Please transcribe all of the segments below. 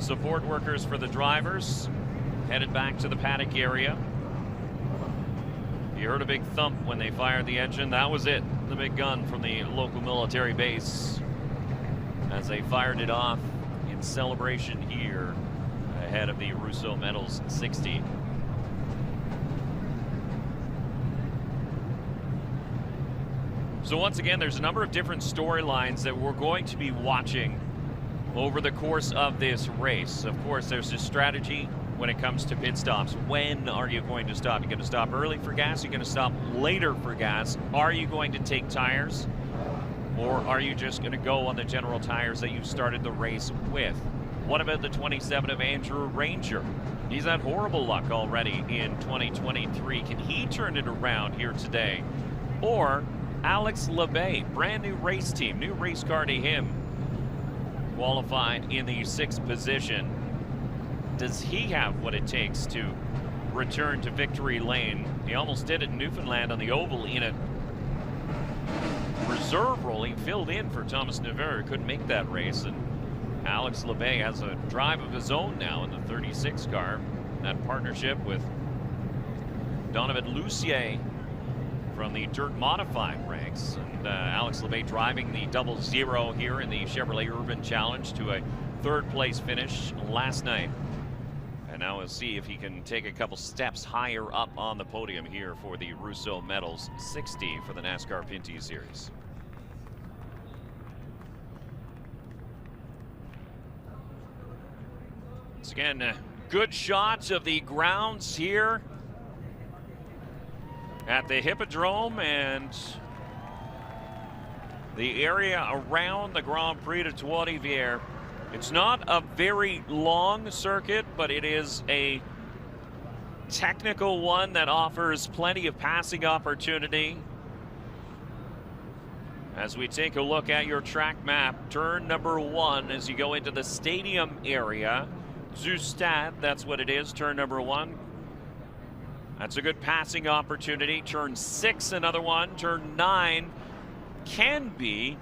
Support workers for the drivers headed back to the paddock area. You heard a big thump when they fired the engine. That was it, the big gun from the local military base as they fired it off in celebration here ahead of the Russo Metals 60. So once again, there's a number of different storylines that we're going to be watching over the course of this race. Of course, there's a strategy when it comes to pit stops. When are you going to stop? You're going to stop early for gas? You're going to stop later for gas? Are you going to take tires? Or are you just going to go on the general tires that you started the race with? What about the 27 of Andrew Ranger? He's had horrible luck already in 2023. Can he turn it around here today? Or Alex LeBay, brand new race team, new race car to him, qualified in the 6th position. Does he have what it takes to return to victory lane? He almost did it in Newfoundland on the oval in a reserve role. He filled in for Thomas Navarre, couldn't make that race, and Alex LeBay has a drive of his own now in the 36 car. That partnership with Donovan Lucier from the dirt modified ranks, and Alex LeBay driving the 00 here in the Chevrolet Urban Challenge to a 3rd place finish last night. And now we'll see if he can take a couple steps higher up on the podium here for the Russo Metals 60 for the NASCAR Pinty Series. Once again, good shots of the grounds here at the Hippodrome and the area around the Grand Prix de Trois-Rivières. It's not a very long circuit, but it is a technical one that offers plenty of passing opportunity. As we take a look at your track map, turn number 1 as you go into the stadium area. Du Stade, that's what it is, turn number 1. That's a good passing opportunity. Turn 6, another one. Turn 9 can be,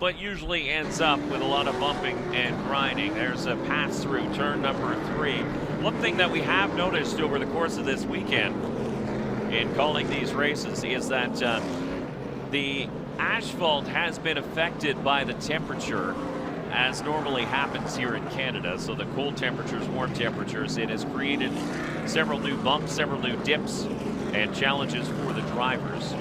but usually ends up with a lot of bumping and grinding. There's a pass through turn number 3. One thing that we have noticed over the course of this weekend in calling these races is that the asphalt has been affected by the temperature, as normally happens here in Canada. So the cold temperatures, warm temperatures, it has created several new bumps, several new dips and challenges for the drivers.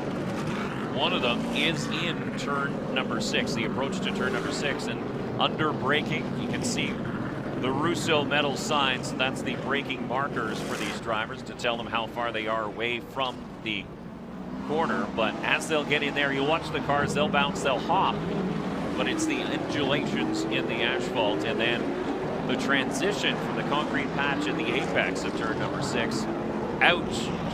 One of them is in turn number 6, the approach to turn number 6, and under braking, you can see the Russo Metals signs. That's the braking markers for these drivers to tell them how far they are away from the corner. But as they'll get in there, you'll watch the cars, they'll bounce, they'll hop, but it's the undulations in the asphalt and then the transition from the concrete patch in the apex of turn number 6 out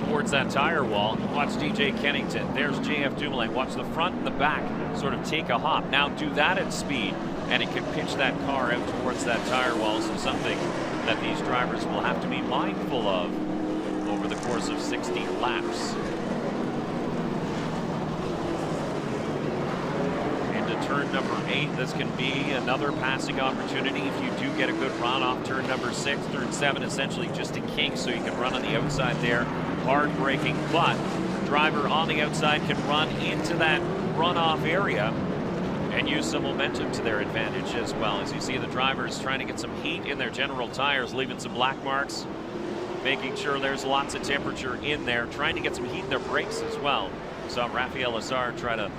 towards that tire wall. Watch DJ Kennington. There's JF Dumoulin. Watch the front and the back sort of take a hop. Now do that at speed, and it can pitch that car out towards that tire wall. So something that these drivers will have to be mindful of over the course of 60 laps. Into turn number 8, this can be another passing opportunity if you do get a good run off turn number 6. Turn 7 essentially just a kink, so you can run on the outside there. Hard braking, but driver on the outside can run into that runoff area and use some momentum to their advantage as well. As you see, the drivers trying to get some heat in their general tires, leaving some black marks, making sure there's lots of temperature in there, trying to get some heat in their brakes as well. We saw Rafael Lazar try to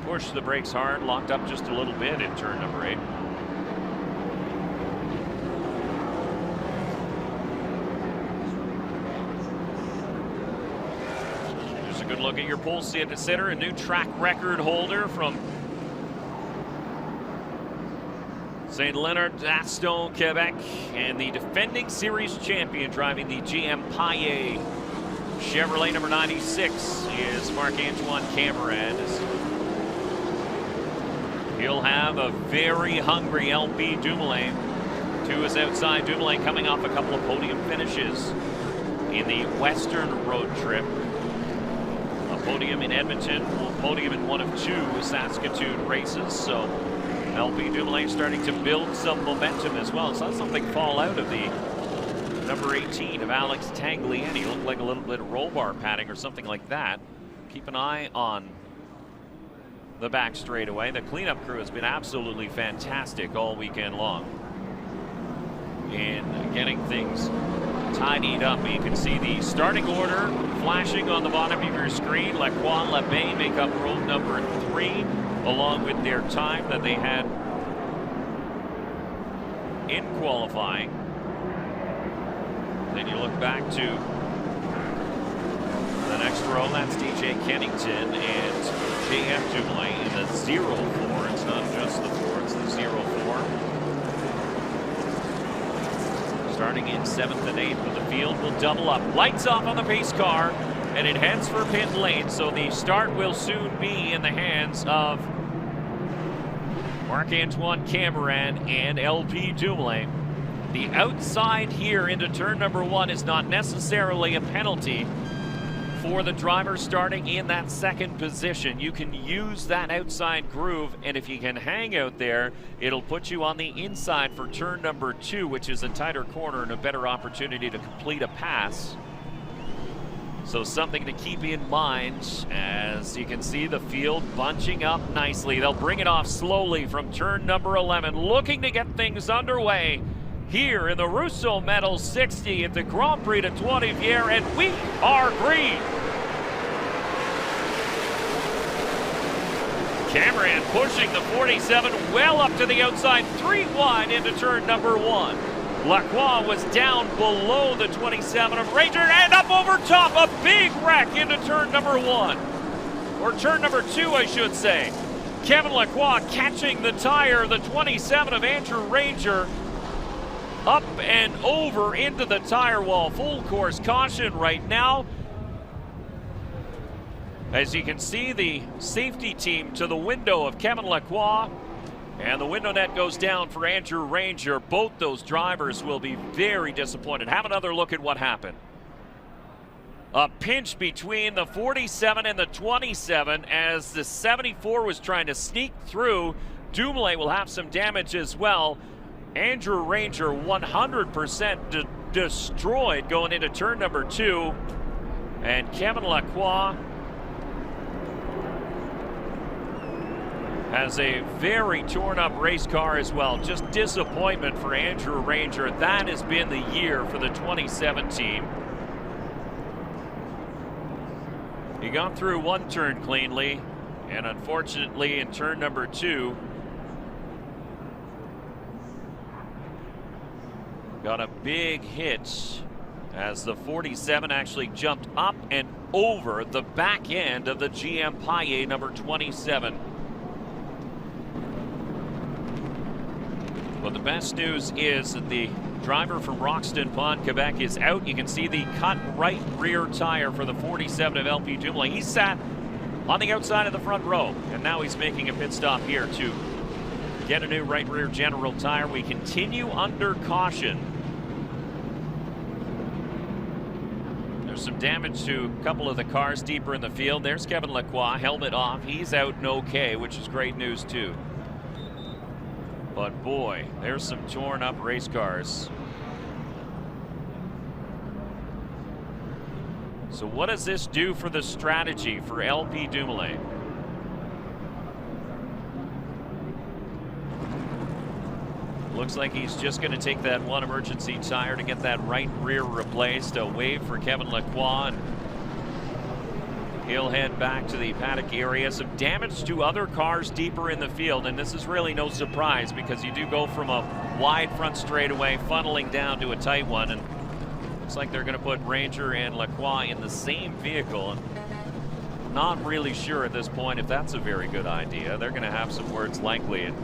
push the brakes hard, locked up just a little bit in turn number 8. Here's a good look at your pole sitter, a new track record holder from St. Leonard, Aston, Quebec, and the defending series champion driving the GM Paillet Chevrolet number 96 is Marc-Antoine Cameron. He'll have a very hungry LP Dumoulin to his outside. Dumoulin coming off a couple of podium finishes in the Western road trip. A podium in Edmonton, a podium in one of 2 Saskatoon races. So LP Dumoulin starting to build some momentum as well. Saw something fall out of the number 18 of Alex Tagliani. Looked like a little bit of roll bar padding or something like that. Keep an eye on the back straightaway. The cleanup crew has been absolutely fantastic all weekend long in getting things tidied up. You can see the starting order flashing on the bottom of your screen. Lacroix, Labbé make up row number 3, along with their time that they had in qualifying. Then you look back to the next row. That's DJ Kennington and JF Dumoulin in the 0-4. It's not just the 4, it's the 0-4. Starting in 7th and 8th, but the field will double up. Lights off on the pace car, and it heads for pit lane. So the start will soon be in the hands of Marc-Antoine Cameron and LP Dumoulin. The outside here into turn number 1 is not necessarily a penalty for the driver starting in that second position. You can use that outside groove, and if you can hang out there, it'll put you on the inside for turn number 2, which is a tighter corner and a better opportunity to complete a pass. So something to keep in mind. As you can see, the field bunching up nicely. They'll bring it off slowly from turn number 11, looking to get things underway here in the Russo Medal 60 at the Grand Prix de Trois-Rivières, and we are green. Cameron pushing the 47 well up to the outside, 3 wide into turn number 1. Lacroix was down below the 27 of Ranger, and up over top, a big wreck into turn number 1. Or turn number 2, I should say. Kevin Lacroix catching the tire, the 27 of Andrew Ranger, up and over into the tire wall. Full course caution right now. As you can see, the safety team to the window of Kevin Lacroix, and the window net goes down for Andrew Ranger. Both those drivers will be very disappointed. Have another look at what happened. A pinch between the 47 and the 27 as the 74 was trying to sneak through. Dumoulin will have some damage as well. Andrew Ranger 100% destroyed going into turn number 2. And Kevin Lacroix has a very torn up race car as well. Just disappointment for Andrew Ranger. That has been the year for the 27 team. He got through one turn cleanly, and unfortunately in turn number 2, got a big hit as the 47 actually jumped up and over the back end of the GM Paillet number 27. But the best news is that the driver from Roxton Pond, Quebec is out. You can see the cut right rear tire for the 47 of LP Dumoulin. He sat on the outside of the front row, and now he's making a pit stop here to get a new right rear general tire. We continue under caution. There's some damage to a couple of the cars deeper in the field. There's Kevin Lacroix, helmet off. He's out and okay, which is great news too. But boy, there's some torn up race cars. So what does this do for the strategy for LP Dumoulin? Looks like he's just going to take that one emergency tire to get that right rear replaced. A wave for Kevin Lacroix, and he'll head back to the paddock area. Some damage to other cars deeper in the field, and this is really no surprise because you do go from a wide front straightaway funneling down to a tight one, and looks like they're going to put Ranger and Lacroix in the same vehicle. And not really sure at this point if that's a very good idea. They're going to have some words likely and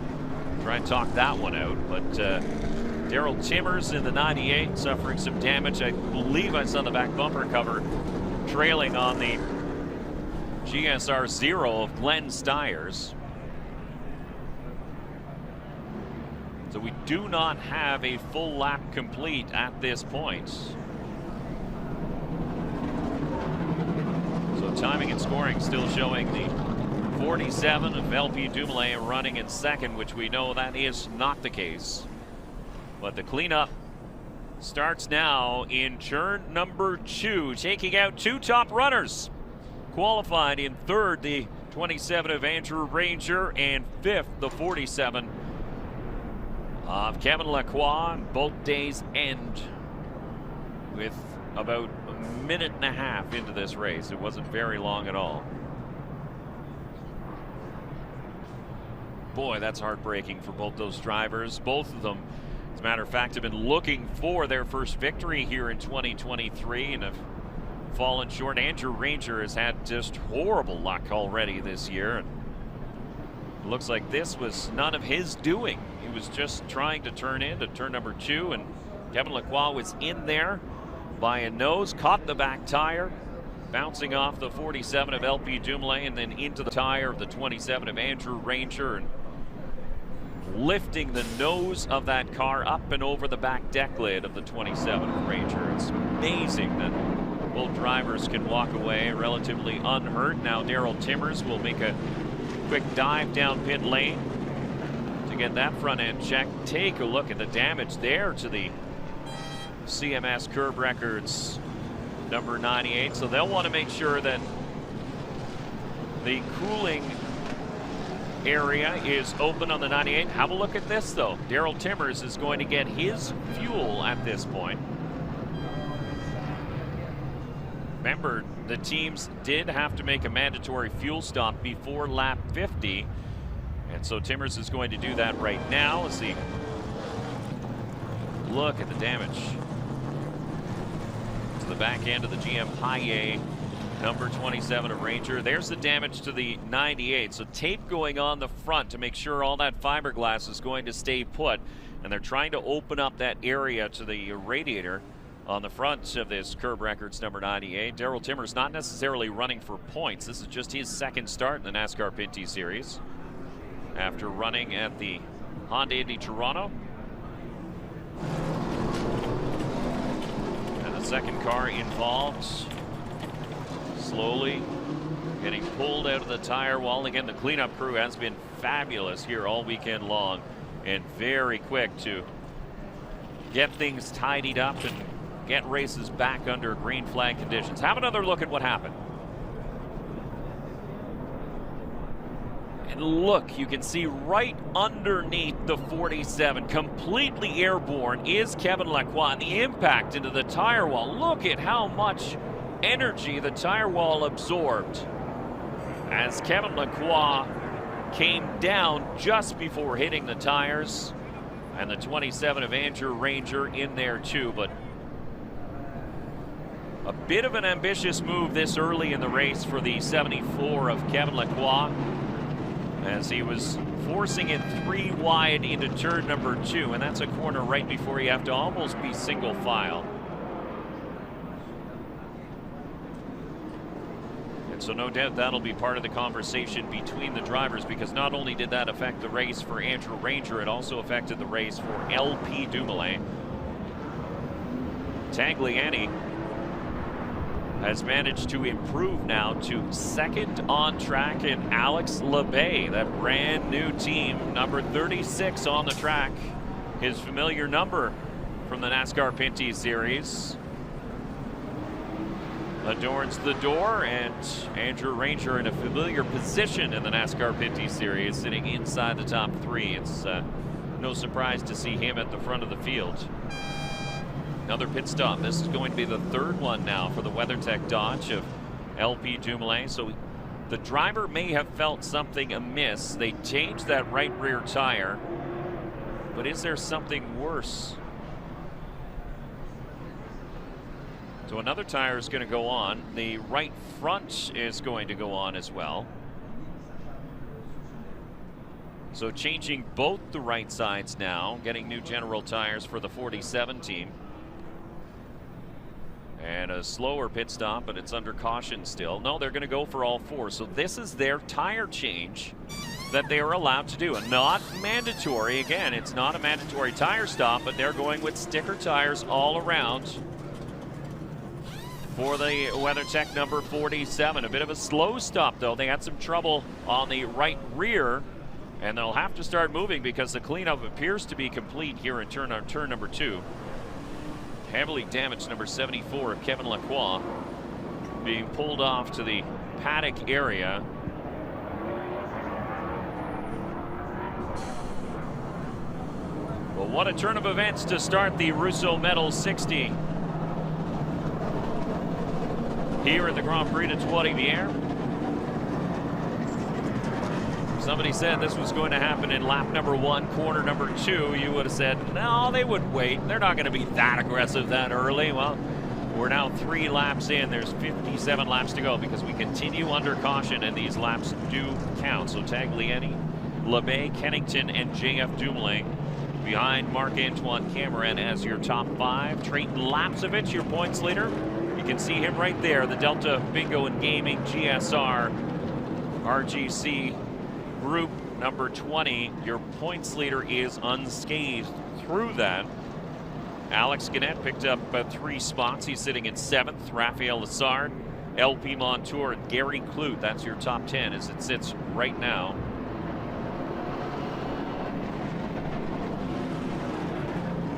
try and talk that one out. But Daryl Timmers in the 98 suffering some damage. I believe I saw the back bumper cover trailing on the GSR 0 of Glenn Stiers. So we do not have a full lap complete at this point. So timing and scoring still showing the 47 of LP Dumoulin running in second, which we know that is not the case. But the cleanup starts now in turn number 2, taking out 2 top runners. Qualified in third, the 27 of Andrew Ranger, and fifth, the 47 of Kevin Lacroix. Both days end with about a minute and a half into this race. It wasn't very long at all. Boy, that's heartbreaking for both those drivers. Both of them, as a matter of fact, have been looking for their first victory here in 2023 and have fallen short. Andrew Ranger has had just horrible luck already this year. And it looks like this was none of his doing. He was just trying to turn into turn number 2, and Kevin Lacroix was in there by a nose, caught the back tire, bouncing off the 47 of LP Dumoulin and then into the tire of the 27 of Andrew Ranger, and lifting the nose of that car up and over the back deck lid of the 27 of Ranger. It's amazing that both drivers can walk away relatively unhurt. Now Daryl Timmers will make a quick dive down pit lane to get that front end checked. Take a look at the damage there to the CMS Curb Records number 98. So they'll want to make sure that the cooling area is open on the 98. Have a look at this though. Daryl Timmers is going to get his fuel at this point. Remember, the teams did have to make a mandatory fuel stop before lap 50. And so Timmers is going to do that right now. Let's see. Look at the damage to the back end of the GM High number 27 of Ranger. There's the damage to the 98. So tape going on the front to make sure all that fiberglass is going to stay put. And they're trying to open up that area to the radiator on the front of this Curb Records number 98. Daryl Timmers not necessarily running for points. This is just his second start in the NASCAR Pinty Series after running at the Honda Indy Toronto. And the second car involved slowly getting pulled out of the tire wall. Again, the cleanup crew has been fabulous here all weekend long and very quick to get things tidied up and get races back under green flag conditions. Have another look at what happened. And look, you can see right underneath the 47, completely airborne, is Kevin Lacroix. And the impact into the tire wall. Look at how much energy the tire wall absorbed as Kevin Lacroix came down just before hitting the tires. And the 27 of Andrew Ranger in there too, but a bit of an ambitious move this early in the race for the 74 of Kevin Lacroix, as he was forcing it 3 wide into turn number 2, and that's a corner right before you have to almost be single file. And so no doubt that'll be part of the conversation between the drivers, because not only did that affect the race for Andrew Ranger, it also affected the race for LP Dumoulin. Tagliani has managed to improve now to second on track, and Alex LeBay, that brand new team, number 36 on the track, his familiar number from the NASCAR Pinty Series, adorns the door, and Andrew Ranger in a familiar position in the NASCAR Pinty Series, sitting inside the top 3. It's no surprise to see him at the front of the field. Another pit stop. This is going to be the 3rd one now for the WeatherTech Dodge of LP Dumoulin. So the driver may have felt something amiss. They changed that right rear tire, but is there something worse? So another tire is going to go on. The right front is going to go on as well. So changing both the right sides now, getting new General tires for the 47 team. And a slower pit stop, but it's under caution still. No, they're going to go for all 4. So this is their tire change that they are allowed to do. And not mandatory. Again, it's not a mandatory tire stop, but they're going with sticker tires all around for the WeatherTech number 47. A bit of a slow stop, though. They had some trouble on the right rear, and they'll have to start moving because the cleanup appears to be complete here in turn number 2. Heavily damaged number 74, Kevin Lacroix, being pulled off to the paddock area. Well, what a turn of events to start the Russo Medal 60 here at the Grand Prix de Trois-Rivières. Somebody said this was going to happen in lap number 1, corner number 2. You would have said, no, they would wait. They're not going to be that aggressive that early. Well, we're now 3 laps in. There's 57 laps to go because we continue under caution, and these laps do count. So Tagliani, LeBay, Kennington, and JF Dumoulin behind Marc-Antoine Cameron as your top 5. Trayton Lapsevich, your points leader. You can see him right there, the Delta Bingo and Gaming GSR RGC Group number 20. Your points leader is unscathed through that. Alex Gannett picked up 3 spots. He's sitting in 7th. Raphael Lessard, LP Montour, and Gary Clute. That's your top 10 as it sits right now.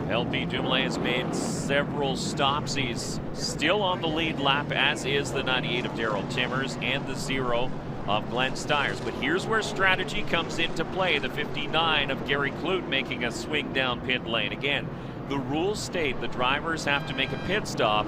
LP Dumoulin has made several stops. He's still on the lead lap, as is the 98 of Daryl Timmers and the 0 of Glenn Stiers. But here's where strategy comes into play. The 59 of Gary Clute making a swing down pit lane. Again, the rules state the drivers have to make a pit stop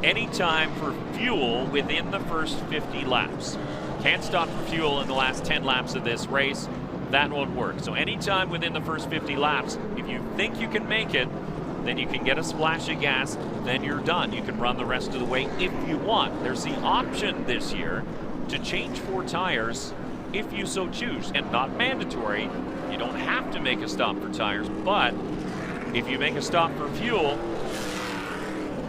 anytime for fuel within the first 50 laps. Can't stop for fuel in the last 10 laps of this race. That won't work. So anytime within the first 50 laps, if you think you can make it, then you can get a splash of gas, then you're done. You can run the rest of the way if you want. There's the option this year to change 4 tires if you so choose, and not mandatory. You don't have to make a stop for tires, but if you make a stop for fuel,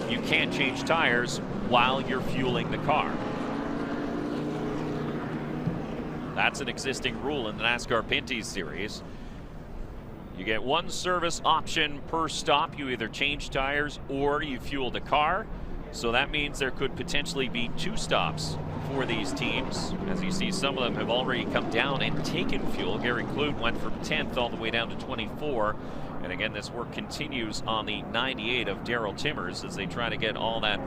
you can't change tires while you're fueling the car. That's an existing rule in the NASCAR Pinty series. You get 1 service option per stop. You either change tires or you fuel the car. So that means there could potentially be 2 stops for these teams. As you see, some of them have already come down and taken fuel. Gary Clute went from 10th all the way down to 24. And again, this work continues on the 98 of Daryl Timmers as they try to get all that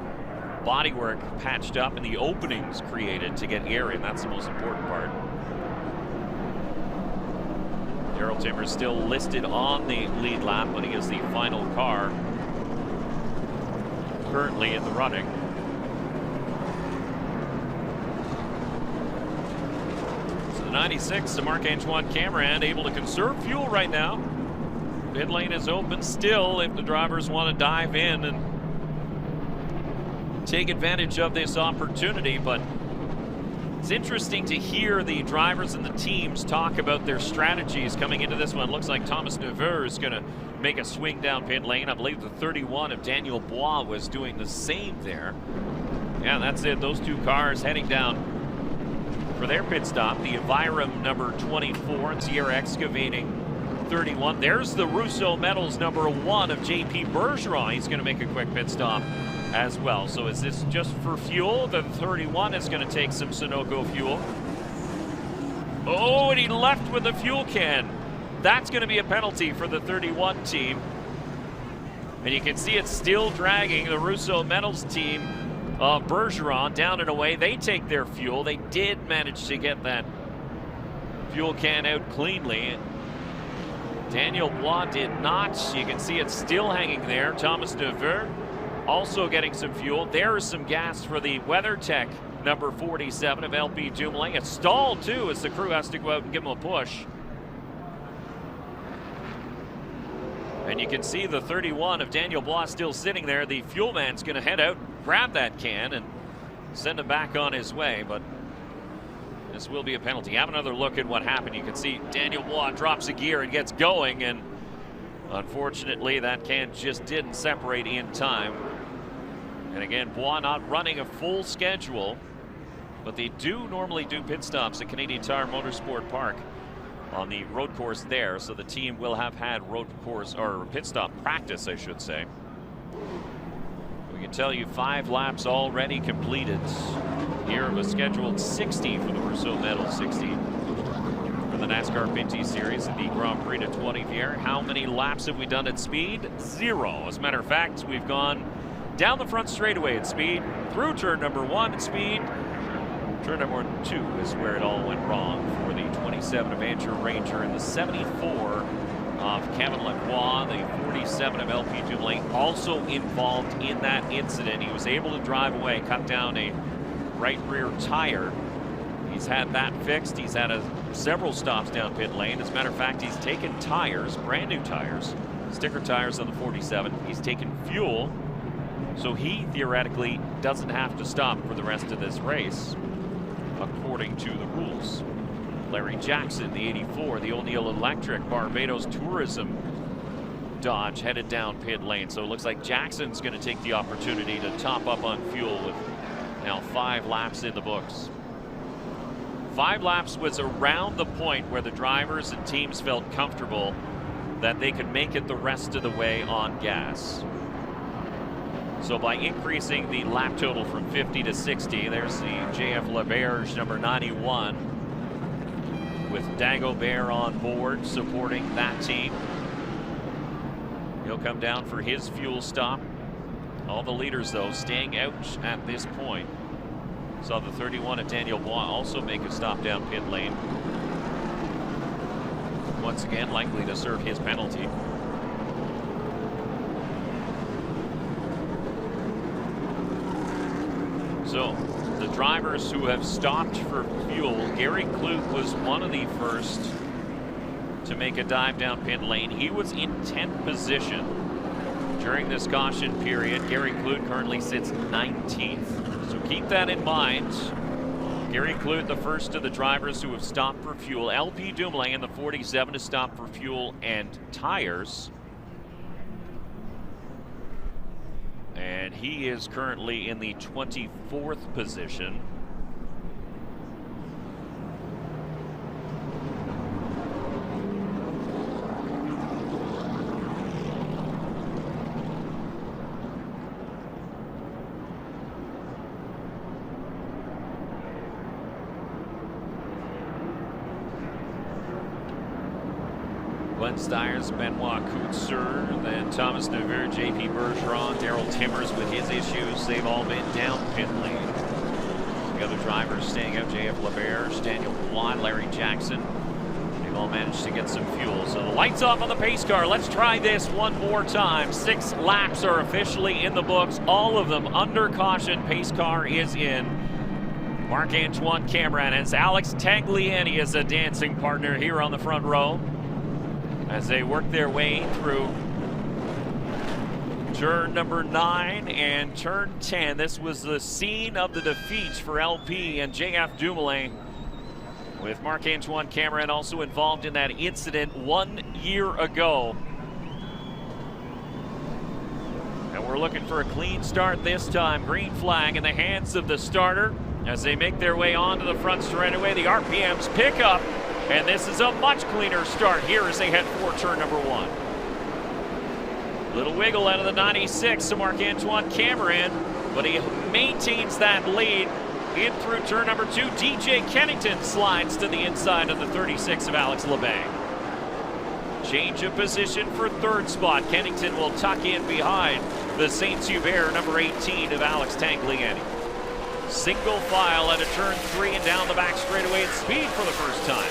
bodywork patched up and the openings created to get air in. That's the most important part. Daryl Timmers still listed on the lead lap, but he is the final car currently in the running. So the 96 to Marc-Antoine Cameron, able to conserve fuel right now. Pit lane is open still if the drivers want to dive in and take advantage of this opportunity, but it's interesting to hear the drivers and the teams talk about their strategies coming into this one. Looks like Thomas Neveu is going to make a swing down pit lane. I believe the 31 of Daniel Bois was doing the same there. Yeah, that's it. Those 2 cars heading down for their pit stop. The Envirom number 24 and Sierra Excavating 31. There's the Russo Medals number 1 of JP Bergeron. He's going to make a quick pit stop as well. So is this just for fuel? The 31 is going to take some Sunoco fuel. Oh, and he left with a fuel can. That's going to be a penalty for the 31 team. And you can see it's still dragging the Russo Medals team of Bergeron down and away. They take their fuel. They did manage to get that fuel can out cleanly. Daniel Bois did not. You can see it's still hanging there. Thomas Neveu also getting some fuel. There is some gas for the WeatherTech number 47 of LP Dumoulin. It's stalled too as the crew has to go out and give him a push. And you can see the 31 of Daniel Bois still sitting there. The fuel man's going to head out, grab that can, and send him back on his way. But this will be a penalty. Have another look at what happened. You can see Daniel Bois drops a gear and gets going, and unfortunately that can just didn't separate in time. And again, Bois not running a full schedule, but they do normally do pit stops at Canadian Tire Motorsport Park on the road course there. So the team will have had road course or pit stop practice, I should say. We tell you 5 laps already completed here of a scheduled 60 for the Rousseau Medal, 60 for the NASCAR Pinty Series at the Grand Prix de Trois-Rivières. How many laps have we done at speed? 0. As a matter of fact, we've gone down the front straightaway at speed, through turn number 1 at speed. Turn number 2 is where it all went wrong for the 27 of Andrew Ranger and the 74 of Kevin Lacroix. The 47 of LP Dumoulin also involved in that incident. He was able to drive away, cut down a right rear tire. He's had that fixed. He's had several stops down pit lane. As a matter of fact, he's taken tires, brand new tires, sticker tires on the 47. He's taken fuel, so he theoretically doesn't have to stop for the rest of this race, according to the rules. Larry Jackson, the 84, the O'Neill Electric Barbados Tourism Dodge, headed down pit lane. So it looks like Jackson's going to take the opportunity to top up on fuel with now 5 laps in the books. 5 laps was around the point where the drivers and teams felt comfortable that they could make it the rest of the way on gas. So by increasing the lap total from 50 to 60, there's the JF LaBerge, number 91, with Dagobert on board supporting that team. He'll come down for his fuel stop. All the leaders, though, staying out at this point. Saw the 31 of Daniel Bois also make a stop down pit lane. Once again, likely to serve his penalty. So the drivers who have stopped for fuel, Gary Kloot was one of the first to make a dive down pit lane. He was in 10th position during this caution period. Gary Kloot currently sits 19th. So keep that in mind. Gary Kloot, the first of the drivers who have stopped for fuel. LP Dumoulin in the 47 to stop for fuel and tires. And he is currently in the 24th position. Glenn Stiers, Benoit Coutser, then Thomas Neveu, JP Bergeron, Daryl Timmers with his issues. They've all been down pit lane. The other drivers staying out, JF LaBerge, Daniel Blanc, Larry Jackson. They've all managed to get some fuel. So the lights off on the pace car. Let's try this one more time. 6 laps are officially in the books, all of them under caution. Pace car is in. Marc-Antoine Cameron as Alex Tagliani is a dancing partner here on the front row, as they work their way through turn number 9 and turn 10. This was the scene of the defeats for LP and JF Dumoulin, with Marc-Antoine Cameron also involved in that incident 1 year ago. And we're looking for a clean start this time. Green flag in the hands of the starter as they make their way onto the front straightaway. The RPMs pick up, and this is a much cleaner start here as they head for turn number 1. Little wiggle out of the 96 to Marc-Antoine Cameron, but he maintains that lead in through turn number 2. DJ Kennington slides to the inside of the 36 of Alex Labbé. Change of position for 3rd spot. Kennington will tuck in behind the Saint-Hubert number 18 of Alex Tagliani. Single file at a turn 3 and down the back straightaway at speed for the first time.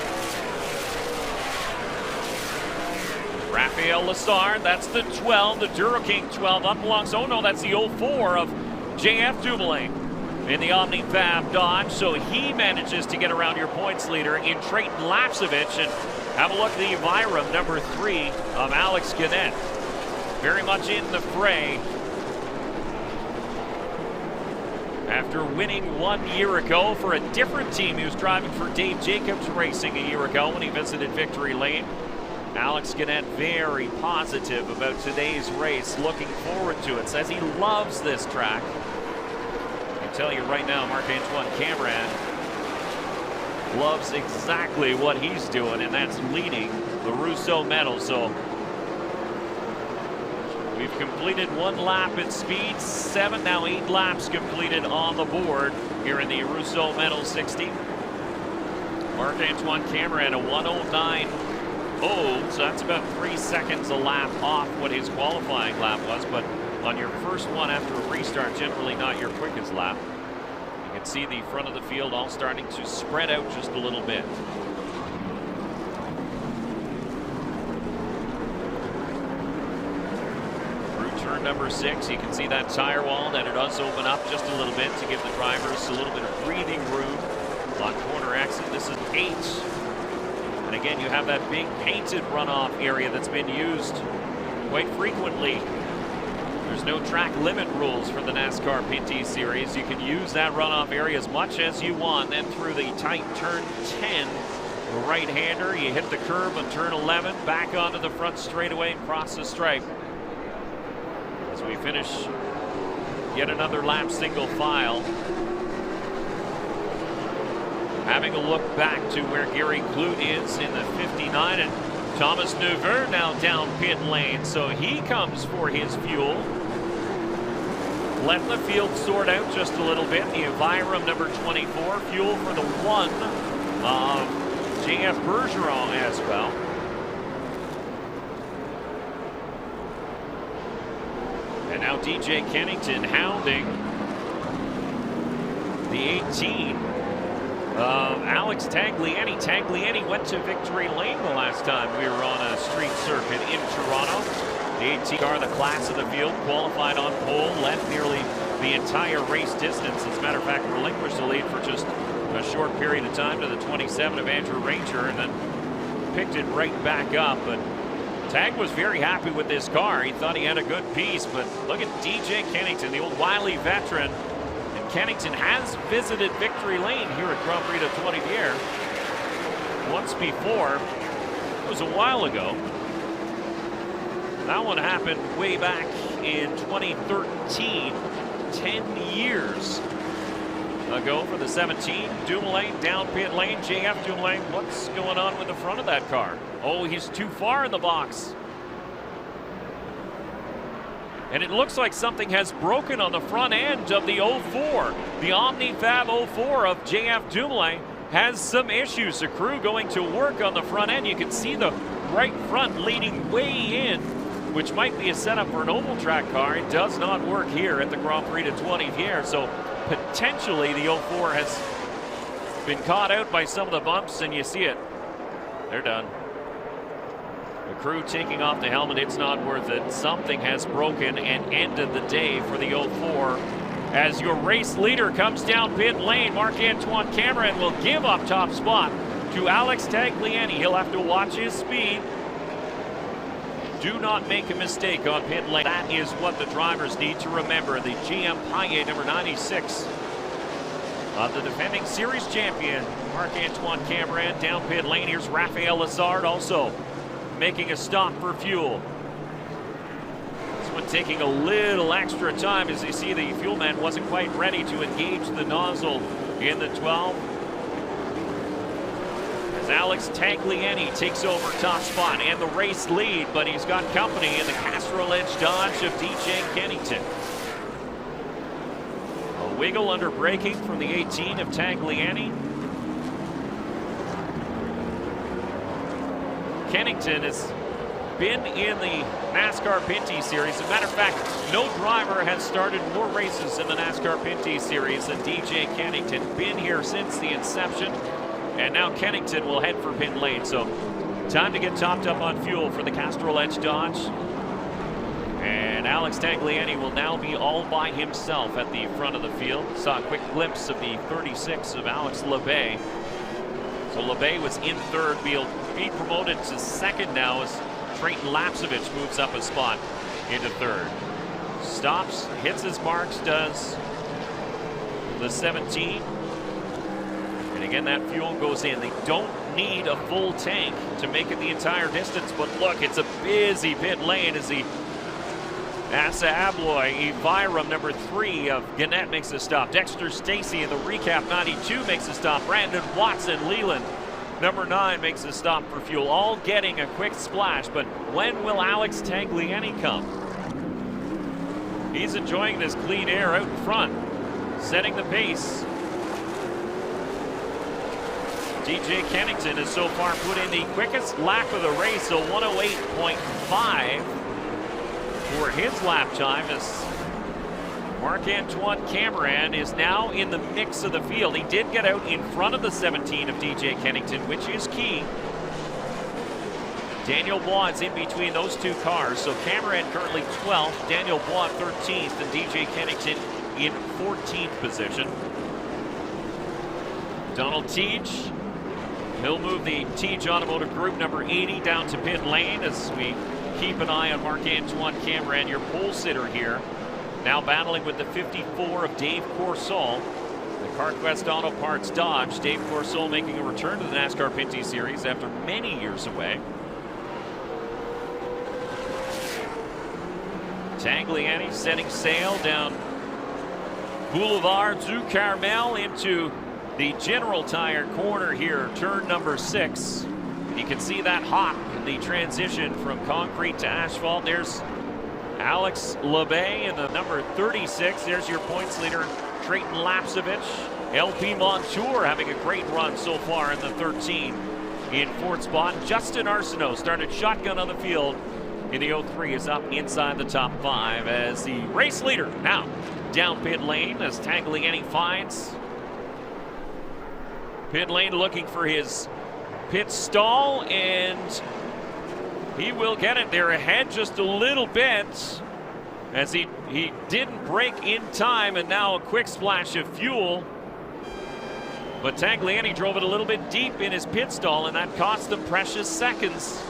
Raphael Lessard, that's the 12, the Duro King 12 up belongs. Oh no, that's the 04 of JF Dumoulin in the Omnifab Dodge. So he manages to get around your points leader in Trayton Lapsevich. And have a look at the Vyram number 3 of Alex Gannett. Very much in the fray. After winning 1 year ago for a different team, he was driving for Dave Jacobs Racing a year ago when he visited Victory Lane. Alex Gannett very positive about today's race, looking forward to it, says he loves this track. I can tell you right now, Marc-Antoine Cameron loves exactly what he's doing, and that's leading the Rousseau Medal. So We've completed 1 lap at speed 7, now 8 laps completed on the board here in the Russo Medal 60. Marc-Antoine Cameron, a 1:09.0, so that's about 3 seconds a lap off what his qualifying lap was, but on your first one after a restart, generally not your quickest lap. You can see the front of the field all starting to spread out just a little bit. Turn number 6, you can see that tire wall, and it does open up just a little bit to give the drivers a little bit of breathing room on corner exit. This is 8. And again, you have that big painted runoff area that's been used quite frequently. There's no track limit rules for the NASCAR Pinty series. You can use that runoff area as much as you want. Then through the tight turn 10, right-hander, you hit the curb on turn 11, back onto the front straightaway and cross the stripe. As we finish yet another lap single file. Having a look back to where Gary Clute is in the 59, and Thomas Neveu now down pit lane, so he comes for his fuel. Letting the field sort out just a little bit. The Envirom number 24, fuel for the 1 of JF Bergeron as well. And now DJ Kennington hounding the 18 of Alex Tagliani. Tagliani went to victory lane the last time we were on a street circuit in Toronto. The 18 car, the class of the field, qualified on pole, led nearly the entire race distance. As a matter of fact, relinquished the lead for just a short period of time to the 27 of Andrew Ranger, and then picked it right back up. But Tag was very happy with this car. He thought he had a good piece, but look at DJ Kennington, the old wily veteran. And Kennington has visited victory lane here at Grand Prix de Trois-Rivières once before. It was a while ago. That one happened way back in 2013, 10 years ago for the 17. Dumoulin down pit lane. JF Dumoulin, what's going on with the front of that car? Oh, he's too far in the box. And it looks like something has broken on the front end of the 04. The OmniFab 04 of JF Dumoulin has some issues. The crew going to work on the front end. You can see the right front leading way in, which might be a setup for an oval track car. It does not work here at the Grand Prix de Trois-Rivières. So potentially the 04 has been caught out by some of the bumps, and you see it. They're done. The crew taking off the helmet. It's not worth it. Something has broken and ended the day for the 04. As your race leader comes down pit lane, Marc-Antoine Cameron will give up top spot to Alex Tagliani. He'll have to watch his speed. Do not make a mistake on pit lane. That is what the drivers need to remember. The GM Paillet, number 96 of the defending series champion, Marc-Antoine Cameron down pit lane. Here's Raphael Lessard also making a stop for fuel. This one taking a little extra time, as you see the fuel man wasn't quite ready to engage the nozzle in the 12. As Alex Tagliani takes over top spot and the race lead, but he's got company in the Castrol Edge Dodge of DJ Kennington. A wiggle under braking from the 18 of Tagliani. Kennington has been in the NASCAR Pinty series. As a matter of fact, no driver has started more races in the NASCAR Pinty series than DJ Kennington. Been here since the inception. And now Kennington will head for pit lane. So time to get topped up on fuel for the Castrol Edge Dodge. And Alex Tagliani will now be all by himself at the front of the field. Saw a quick glimpse of the 36 of Alex Labay. So Labay was in third. He'll be promoted to second now as Trayton Lapsevich moves up a spot into third. Stops, hits his marks, does the 17. And again, that fuel goes in. They don't need a full tank to make it the entire distance, but look, it's a busy pit lane as the Assa Abloy, Envirom number 3 of Gannett makes a stop. Dexter Stacy in the recap 92 makes a stop. Brandon Watson, Leland number 9 makes a stop for fuel. All getting a quick splash, but when will Alex Tagliani come? He's enjoying this clean air out in front, setting the pace. DJ Kennington has so far put in the quickest lap of the race, so 108.5 for his lap time, as Marc-Antoine Cameron is now in the mix of the field. He did get out in front of the 17 of DJ Kennington, which is key. Daniel Bois is in between those two cars, so Cameron currently 12th, Daniel Bois 13th, and DJ Kennington in 14th position. Donald Teege, he'll move the Teege Automotive Group number 80 down to pit lane as we keep an eye on Marc-Antoine Cameron, your pole sitter here. Now battling with the 54 of Dave Corsol, the CarQuest Auto Parts Dodge. Dave Corsol making a return to the NASCAR Pinty Series after many years away. Tagliani setting sail down Boulevard du Carmel into the General Tire corner here, turn number 6. You can see that hop in the transition from concrete to asphalt. There's Alex Labay in the number 36. There's your points leader, Trayton Lapsevich. LP Montour having a great run so far in the 13. In 4th spot, Justin Arsenault started shotgun on the field in the 03, is up inside the top 5 as the race leader now down pit lane as Tagliani finds pit lane, looking for his pit stall, and he will get it. They're ahead just a little bit as he didn't brake in time, and now a quick splash of fuel. But Tagliani drove it a little bit deep in his pit stall, and that cost them precious seconds.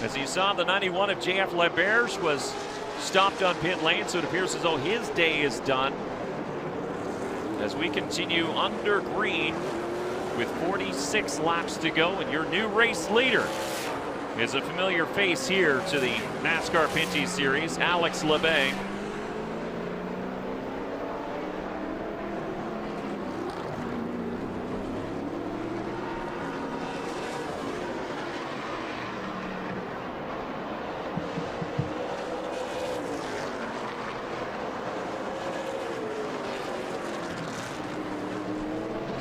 As you saw, the 91 of JF Laberge was stopped on pit lane, so it appears as though his day is done. As we continue under green with 46 laps to go, and your new race leader is a familiar face here to the NASCAR Pinty Series, Alex Labay.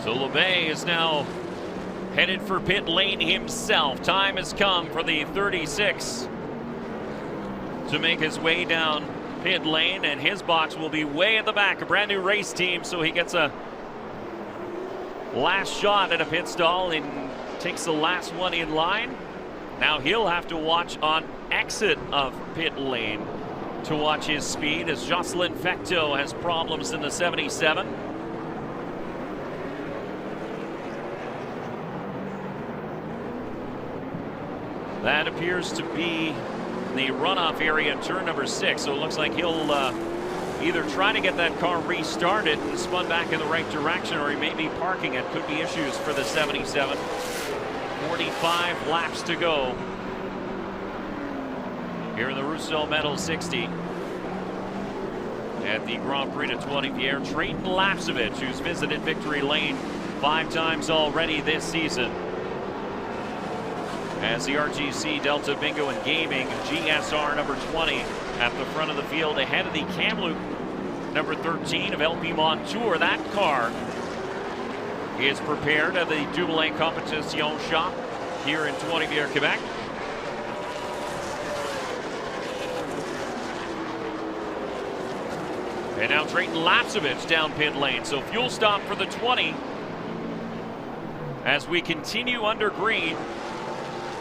So Labay is now headed for pit lane himself. Time has come for the 36 to make his way down pit lane, and his box will be way at the back. A brand new race team, so he gets a last shot at a pit stall and takes the last one in line. Now he'll have to watch on exit of pit lane to watch his speed, as Jocelyn Fecteau has problems in the 77. That appears to be the runoff area in turn number 6, so it looks like he'll either try to get that car restarted and spun back in the right direction, or he may be parking it. Could be issues for the 77. 45 laps to go here in the Rousseau Medal 60 at the Grand Prix de Trois-Rivières. Trayton Lapsevich, who's visited victory lane 5 times already this season, as the RGC Delta Bingo and Gaming GSR number 20 at the front of the field, ahead of the Kamloops number 13 of LP Montour. That car is prepared at the Dumoulin Competition shop here in Trois-Rivières, Quebec. And now Trayton Lapsevich down pit lane, so fuel stop for the 20 as we continue under green.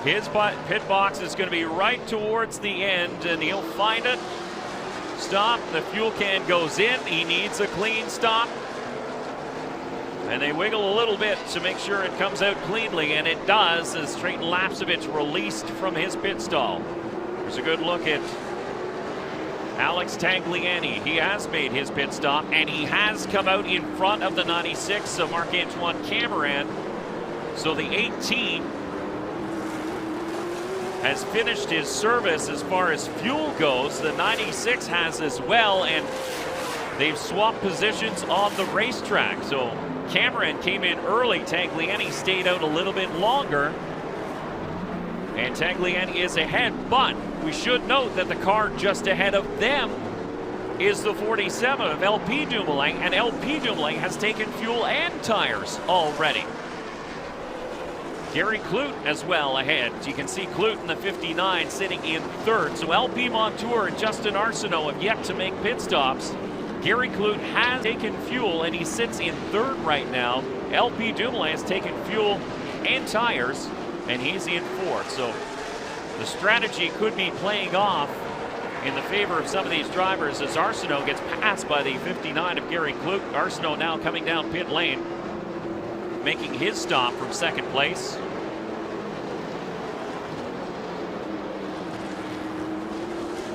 His pit box is going to be right towards the end, and he'll find it. Stop. The fuel can goes in. He needs a clean stop. And they wiggle a little bit to make sure it comes out cleanly, and it does, as Trayton Lapsevich released from his pit stall. There's a good look at Alex Tagliani. He has made his pit stop, and he has come out in front of the 96 of Marc-Antoine Cameron. So the 18 has finished his service as far as fuel goes. The 96 has as well, and they've swapped positions on the racetrack. So Cameron came in early. Tagliani stayed out a little bit longer, and Tagliani is ahead, but we should note that the car just ahead of them is the 47 of LP Dumoulin, and LP Dumoulin has taken fuel and tires already. Gary Clute as well ahead. You can see Clute in the 59 sitting in third. So LP Montour and Justin Arsenault have yet to make pit stops. Gary Clute has taken fuel and he sits in third right now. LP Dumoulin has taken fuel and tires and he's in fourth. So the strategy could be playing off in the favor of some of these drivers as Arsenault gets passed by the 59 of Gary Clute. Arsenault now coming down pit lane, making his stop from second place.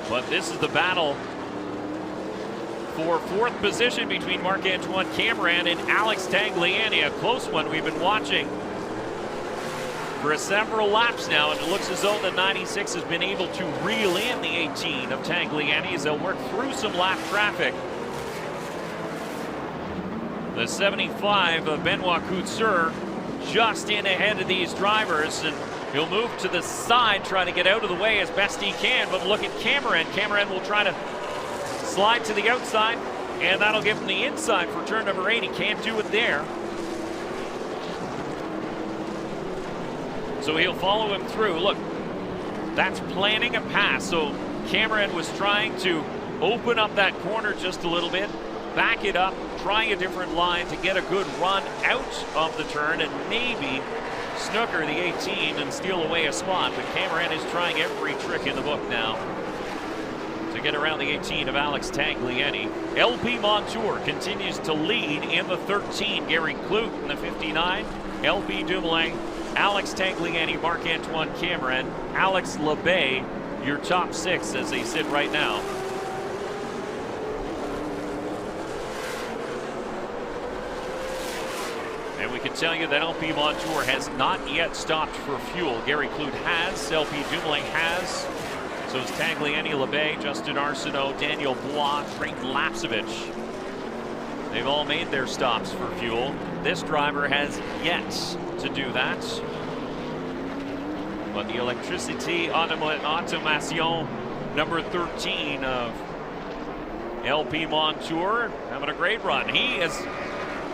But this is the battle for fourth position between Marc-Antoine Cameron and Alex Tagliani. A close one we've been watching for several laps now, and it looks as though the 96 has been able to reel in the 18 of Tagliani as they'll work through some lap traffic. The 75 of Benoit Couture just in ahead of these drivers, and he'll move to the side, trying to get out of the way as best he can, but look at Cameron. Cameron will try to slide to the outside, and that'll give him the inside for turn number 8. He can't do it there. So he'll follow him through. Look, that's planning a pass. So Cameron was trying to open up that corner just a little bit, back it up, trying a different line to get a good run out of the turn and maybe snooker the 18 and steal away a spot. But Cameron is trying every trick in the book now to get around the 18 of Alex Tagliani. LP Montour continues to lead in the 13. Gary Clute in the 59. LP Dumoulin, Alex Tagliani, Marc-Antoine Cameron, Alex Labay, your top 6 as they sit right now. And we can tell you that LP Montour has not yet stopped for fuel. Gary Clute has, LP Dumoulin has. So is Tagliani, Labay, Justin Arsenault, Daniel Bois, Trent Lapsevich. They've all made their stops for fuel. This driver has yet to do that. But the Electricity Automation number 13 of LP Montour having a great run. He is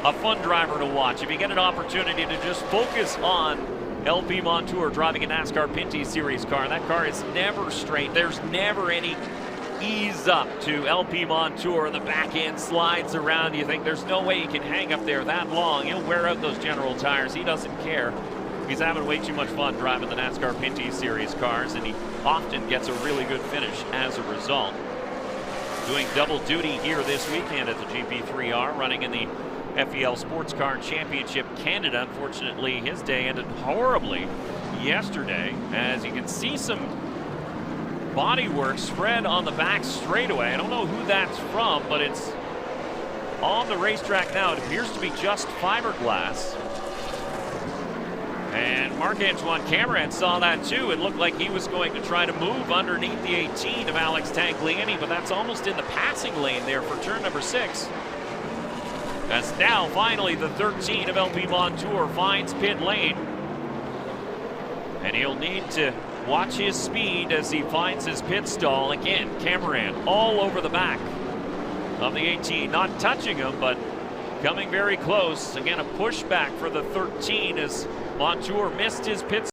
a fun driver to watch. If you get an opportunity to just focus on LP Montour driving a NASCAR Pinty Series car, that car is never straight. There's never any ease up to LP Montour. The back end slides around. You think there's no way he can hang up there that long. He'll wear out those General tires. He doesn't care. He's having way too much fun driving the NASCAR Pinty Series cars, and he often gets a really good finish as a result. Doing double duty here this weekend at the GP3R, running in the FEL Sports Car Championship Canada. Unfortunately, his day ended horribly yesterday, as you can see some bodywork spread on the back straightaway. I don't know who that's from, but it's on the racetrack now. It appears to be just fiberglass. And Marc-Antoine Cameron saw that too. It looked like he was going to try to move underneath the 18 of Alex Tagliani, but that's almost in the passing lane there for turn number 6. As now finally the 13 of LP Montour finds pit lane. And he'll need to watch his speed as he finds his pit stall. Again, Cameron all over the back of the 18, not touching him, but coming very close. Again, a pushback for the 13 as Montour missed his pit